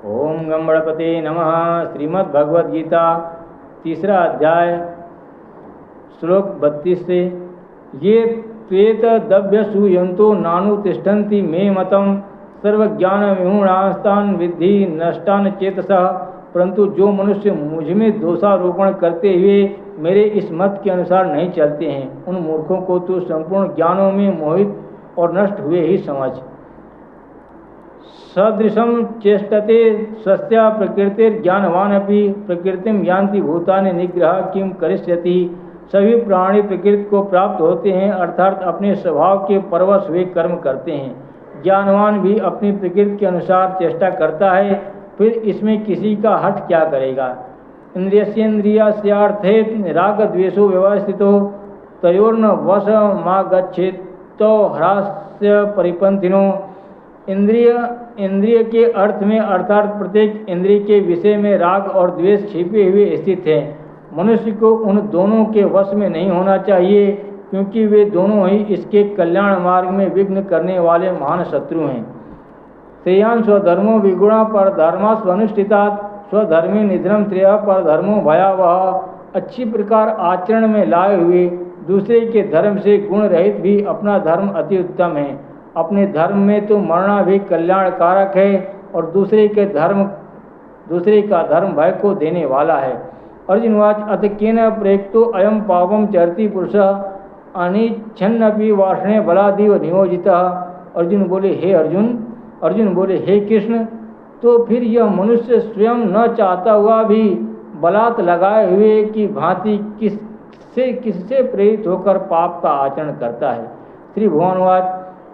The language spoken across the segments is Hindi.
ओम गम गणपते नमः। श्रीमद् भगवद गीता तीसरा अध्याय श्लोक 32 से ये त्वेत दभ्य सूयंतो नानु तिष्ठन्ति मे मतम सर्वज्ञान विहूणास्तान विद्धि नष्टान चेतसः। परंतु जो मनुष्य मुझ में दोषारोपण करते हुए मेरे इस मत के अनुसार नहीं चलते हैं, उन मूर्खों को तो संपूर्ण ज्ञानों में मोहित और नष्ट हुए ही समझ। सदृशं चेष्टते स्वस्या प्रकृतिर्ज्ञानवानपि प्रकृतिम यान्ति भूतानि निग्रह किम करिष्यति। सभी प्राणी प्रकृति को प्राप्त होते हैं, अर्थात अपने स्वभाव के परवश हुए कर्म करते हैं। ज्ञानवान भी अपनी प्रकृति के अनुसार चेष्टा करता है, फिर इसमें किसी का हठ क्या करेगा। इंद्रियस्येन्द्रियार्थे राग द्वेषो व्यवस्थितो तयोर्न वशमागच्छेतो ह्रास्य परिपंथिनो। इंद्रिय के अर्थ में अर्थात प्रत्येक इंद्रिय के विषय में राग और द्वेष छिपे हुए स्थित है। मनुष्य को उन दोनों के वश में नहीं होना चाहिए, क्योंकि वे दोनों ही इसके कल्याण मार्ग में विघ्न करने वाले महान शत्रु हैं। श्रेयान् स्वधर्मो विगुणा पर धर्मा स्वनुष्ठितात् स्वधर्मे निधनम श्रेय पर धर्मो भयावह। अच्छी प्रकार आचरण में लाए हुए दूसरे के धर्म से गुण रहित भी अपना धर्म अति उत्तम है। अपने धर्म में तो मरना भी कल्याणकारक है और दूसरे का धर्म भय को देने वाला है। अर्जुनवाच अथ केन प्रेक्तो अयम पावम चरति पुरुषः अनिच्छन्नपि वासने बलादिव नियोजितः। अर्जुन बोले हे कृष्ण, तो फिर यह मनुष्य स्वयं न चाहता हुआ भी बलात् लगाए हुए की भांति किससे प्रेरित होकर पाप का आचरण करता है। श्री भगवानवाच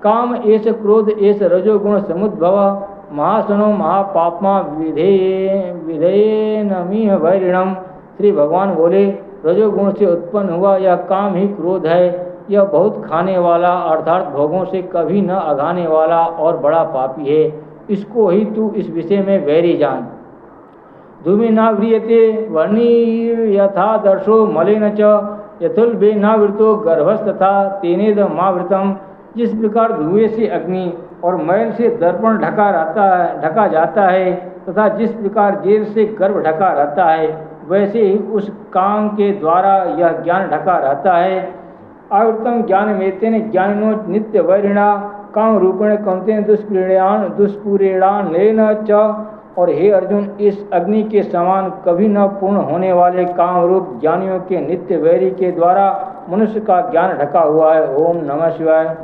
काम एष क्रोध एष रजोगुण समुद्भव महासनो महापापमा विधेयनमिह वैरिणम। श्री भगवान बोले रजोगुण से उत्पन्न हुआ यह काम ही क्रोध है। यह बहुत खाने वाला अर्थात भोगों से कभी न अघाने वाला और बड़ा पापी है। इसको ही तू इस विषय में वैरी जान। धूमे नाव्रियते वर्णीयथा दर्शो मलेन च यथुल्बे नावृतो गर्भस्तथा तेनेदमावृतम। जिस प्रकार धुएं से अग्नि और मैल से दर्पण ढका जाता है तथा जिस प्रकार जेल से गर्भ ढका रहता है, वैसे ही उस काम के द्वारा यह ज्ञान ढका रहता है। आवृतम ज्ञान मेतेन ज्ञानिनो नित्य वैरिणा काम रूपेण कौंतेन दुष्पूरेणान लेन च। और हे अर्जुन, इस अग्नि के समान कभी न पूर्ण होने वाले काम रूप ज्ञानियों के नित्य वैरी के द्वारा मनुष्य का ज्ञान ढका हुआ है। ओम नमः शिवाय।